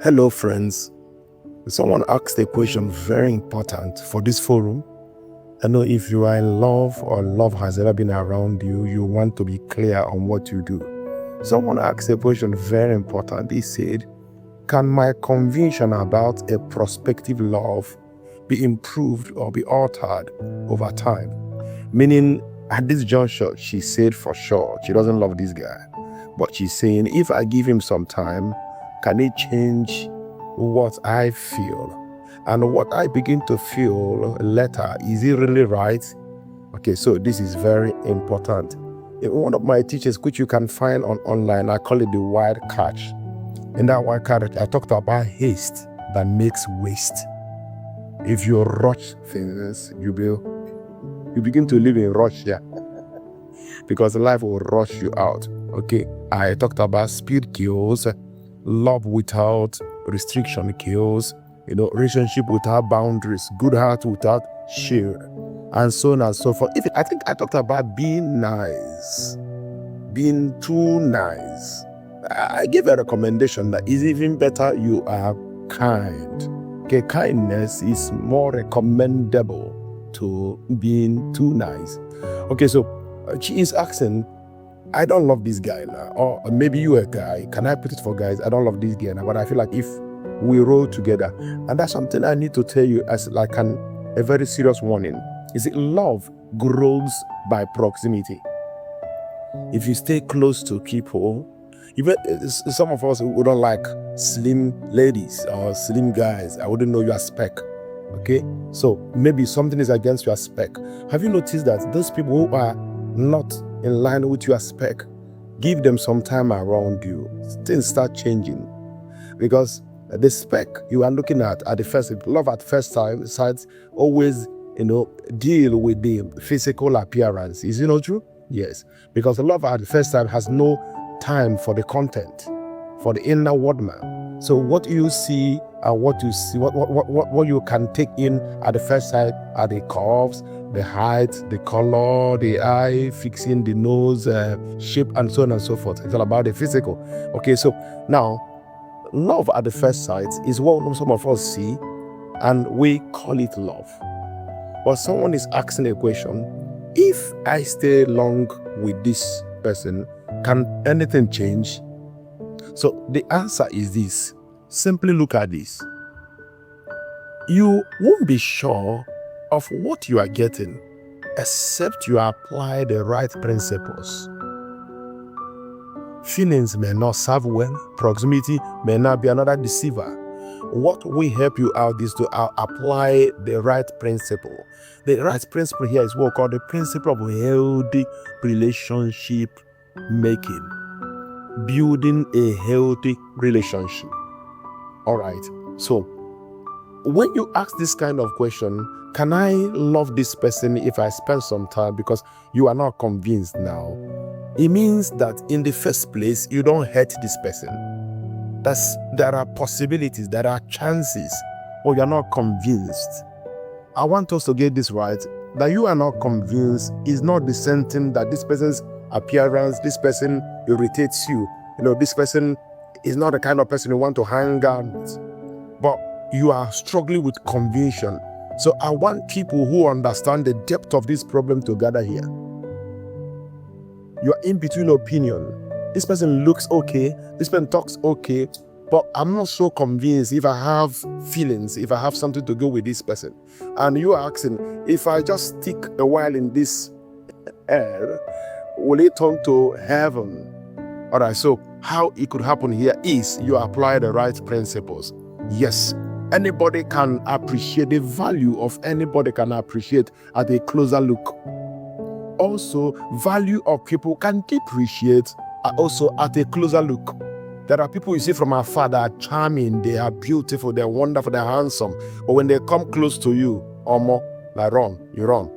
Hello, friends. Someone asked a question very important for this forum. I know if you are in love or love has ever been around you, you want to be clear on what you do. Someone asked a question very important. He said, can my conviction about a prospective love be improved or be altered over time? Meaning, at this juncture, she said for sure she doesn't love this guy. But she's saying, if I give him some time, can it change what I feel? And what I begin to feel later, is it really right? Okay, so this is very important. In one of my teachers, which you can find online, I call it the wild catch. In that wild catch, I talked about haste that makes waste. If you rush things, you begin to live in Russia because life will rush you out. Okay, I talked about speed kills, love without restriction kills, relationship without boundaries, good heart without share, and so on and so forth. I think I talked about being nice, being too nice. I gave a recommendation that is even better you are kind. Okay, kindness is more recommendable to being too nice. Okay, so she is asking, I don't love this guy now. Or maybe you a guy. Can I put it for guys? I don't love this guy now, but I feel like if we roll together, and that's something I need to tell you as like a very serious warning, is it love grows by proximity. If you stay close to people, even some of us who don't like slim ladies or slim guys, I wouldn't know your spec. Okay, so maybe something is against your spec. Have you noticed that those people who are not in line with your spec, give them some time around you, things start changing. Because the spec you are looking at the first, love at first sight always deal with the physical appearance. Is it not true? Yes, because love at first sight has no time for the content, for the inward man. So what you see and what you see, what you can take in at the first sight are the curves, the height, the color, the eye, fixing the nose, shape, and so on and so forth. It's all about the physical. Okay, so now, love at the first sight is what some of us see, and we call it love. But someone is asking a question, if I stay long with this person, can anything change? So the answer is this. Simply look at this. You won't be sure of what you are getting except you apply the right principles. Feelings may not serve well, proximity may not be another deceiver. What will help you out is to apply the right principle. The right principle here is what we call the principle of healthy relationship making. Building a healthy relationship. All right, so when you ask this kind of question, can I love this person if I spend some time, because you are not convinced now, it means that in the first place, you don't hate this person. There are possibilities, there are chances, or you're not convinced. I want us to get this right, that you are not convinced is not the same thing that this person's appearance, this person irritates you. This person is not the kind of person you want to hang out with. But you are struggling with conviction. So I want people who understand the depth of this problem to gather here. You are in between opinion. This person looks okay, this person talks okay, but I'm not so convinced if I have feelings, if I have something to go with this person. And you are asking, if I just stick a while in this air, will it turn to heaven? All right, so how it could happen here is you apply the right principles. Yes, anybody can appreciate the value of anybody can appreciate at a closer look. Also, value of people can depreciate also at a closer look. There are people you see from afar that are charming, they are beautiful, they're wonderful, they're handsome. But when they come close to you, you run.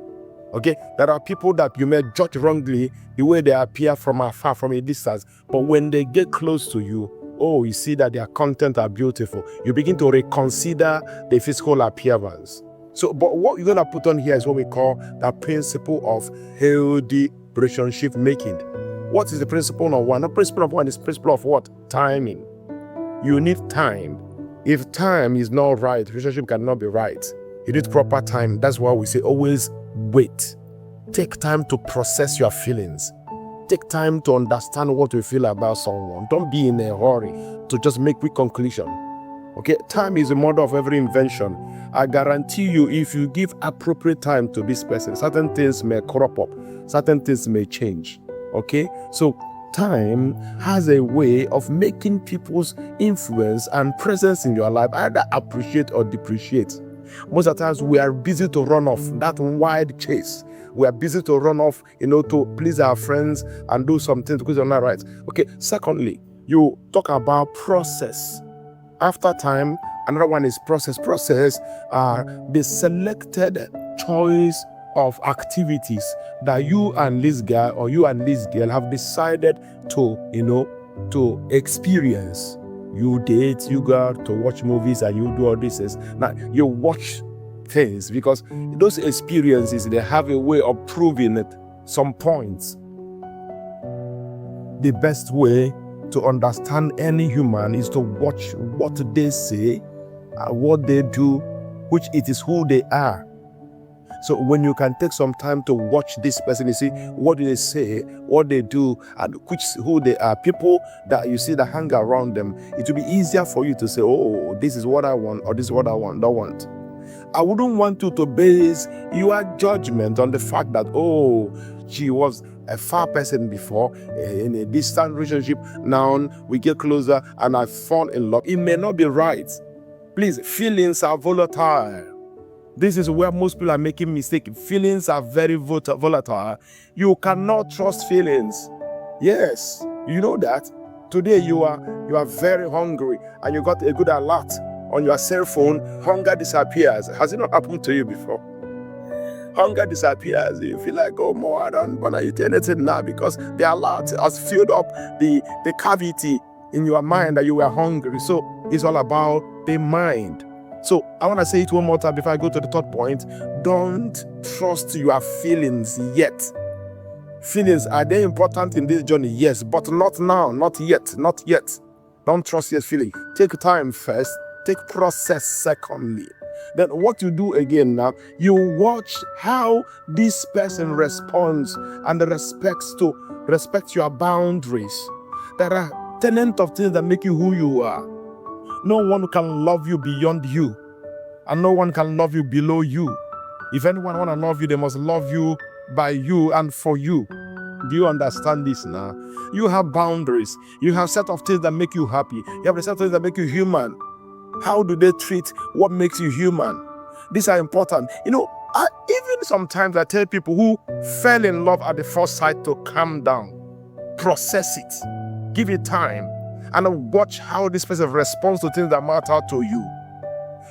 Okay, there are people that you may judge wrongly the way they appear from afar, from a distance. But when they get close to you, you see that their content are beautiful. You begin to reconsider the physical appearance. So, but what you're going to put on here is what we call the principle of healthy relationship making. What is the principle of one? The principle of one is principle of what? Timing. You need time If time is not right, relationship cannot be right. You need proper time. That's why we say always wait. Take time to process your feelings. Take time to understand what you feel about someone. Don't be in a hurry to just make quick conclusion. Okay, time is the mother of every invention. I guarantee you, if you give appropriate time to this person, certain things may crop up, certain things may change. Okay, so time has a way of making people's influence and presence in your life either appreciate or depreciate. Most of the times we are busy to run off that wild chase. We are busy to run off, to please our friends and do something because they're not right. Okay, secondly, you talk about process. After time, another one is process. Process are the selected choice of activities that you and this guy or you and this girl have decided to experience. You date, you go out to watch movies and you do all this. Now, you watch things because those experiences, they have a way of proving at some points. The best way to understand any human is to watch what they say, what they do, which it is who they are. So when you can take some time to watch this person, you see what do they say, what they do, and who they are. People that you see that hang around them, it will be easier for you to say, oh, this is what I want, or this is what I don't want. I wouldn't want you to base your judgment on the fact that, oh, she was a far person before, in a distant relationship. Now we get closer and I fall in love. It may not be right. Please, feelings are volatile. This is where most people are making mistakes. Feelings are very volatile. You cannot trust feelings. Yes, you know that. Today you are very hungry and you got a good alert on your cell phone. Hunger disappears. Has it not happened to you before? Hunger disappears. You feel like, oh, more, I don't want to eat anything now because the alert has filled up the cavity in your mind that you were hungry. So it's all about the mind. So I want to say it one more time before I go to the third point. Don't trust your feelings yet. Feelings, are they important in this journey? Yes, but not now, not yet. Don't trust your feeling. Take time first. Take process secondly. Then what you do again now, you watch how this person responds and respect your boundaries. There are tenets of things that make you who you are. No one can love you beyond you, and no one can love you below you. If anyone want to love you, they must love you by you and for you. Do you understand this now? You have boundaries. You have a set of things that make you happy. You have a set of things that make you human. How do they treat what makes you human? These are important. Even sometimes I tell people who fell in love at the first sight to calm down, process it, give it time, and watch how this person responds to things that matter to you.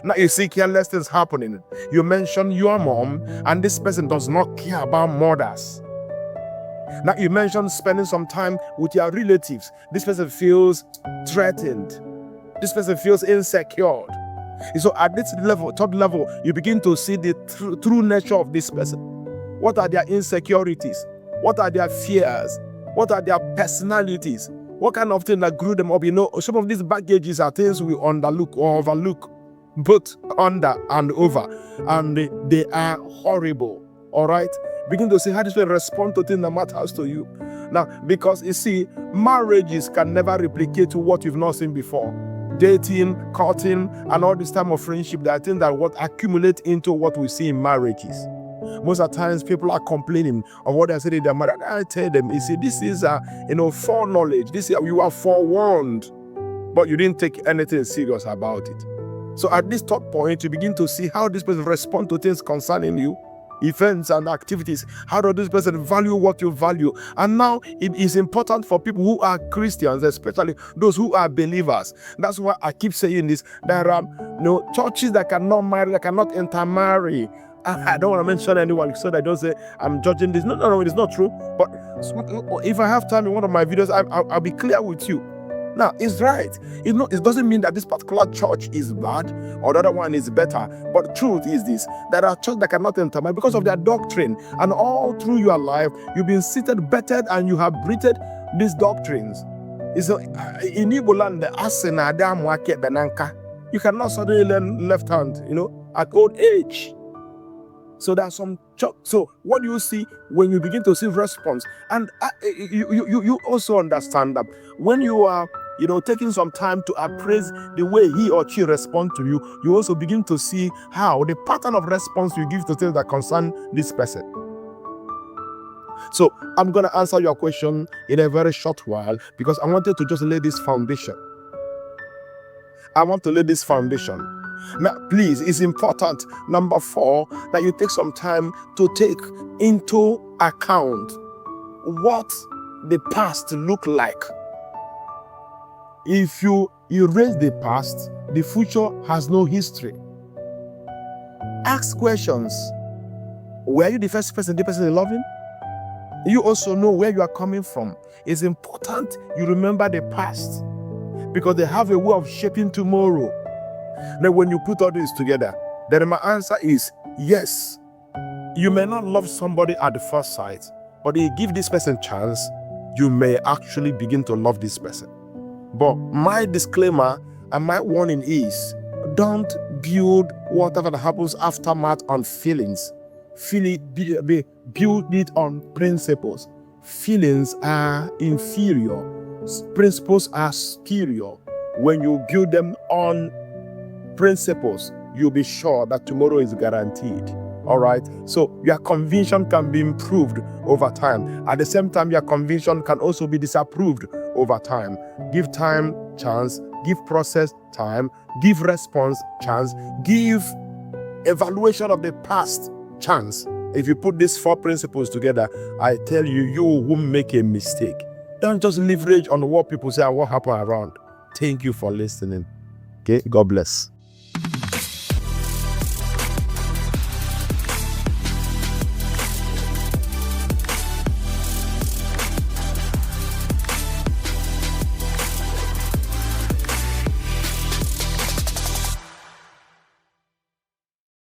Now you see careless things happening. You mention your mom, and this person does not care about mothers. Now you mention spending some time with your relatives. This person feels threatened. This person feels insecure. So at this level, top level, you begin to see the true nature of this person. What are their insecurities? What are their fears? What are their personalities? What kind of thing that grew them up? Some of these baggages are things we underlook or overlook, both under and over, and they are horrible. All right? Begin to see how this will respond to things that matters to you. Now, because you see, marriages can never replicate what you've not seen before. Dating, courting, and all this time of friendship, there are things that what accumulate into what we see in marriages. Most of the times, people are complaining of what they said in their marriage. I tell them, you see, this is foreknowledge. You are forewarned, but you didn't take anything serious about it. So at this third point, you begin to see how this person responds to things concerning you, events and activities. How does this person value what you value? And now it is important for people who are Christians, especially those who are believers. That's why I keep saying this. There are churches that cannot marry, that cannot intermarry. I don't want to mention anyone so that I don't say I'm judging this. No, it's not true. But if I have time in one of my videos, I'll be clear with you. Now, it's right. It doesn't mean that this particular church is bad or the other one is better. But the truth is this. There are churches that cannot intermarry because of their doctrine. And all through your life, you've been seated, bettered, and you have breathed these doctrines. In Igbo land, You cannot suddenly learn left hand, at old age. So there's some so what do you see when you begin to see response? And you also understand that when you are taking some time to appraise the way he or she respond to you, you also begin to see how the pattern of response you give to things that concern this person. So I'm going to answer your question in a very short while, because I wanted to just lay this foundation. I want to lay this foundation. Now, please, it's important, number 4, that you take some time to take into account what the past look like. If you erase the past, the future has no history. Ask questions. Were you the first person the person is loving? You also know where you are coming from. It's important you remember the past, because they have a way of shaping tomorrow. Now, when you put all this together, then my answer is yes. You may not love somebody at the first sight, but if you give this person a chance, you may actually begin to love this person. But my disclaimer and my warning is, don't build whatever that happens aftermath on feelings. Build it on principles. Feelings are inferior. Principles are superior. When you build them on principles, you'll be sure that tomorrow is guaranteed. All right. So your conviction can be improved over time. At the same time, your conviction can also be disapproved over time. Give time chance. Give process time. Give response chance. Give evaluation of the past chance. If you put these 4 principles together, I tell you, you won't make a mistake. Don't just leverage on what people say and what happened around. Thank you for listening. Okay, God bless.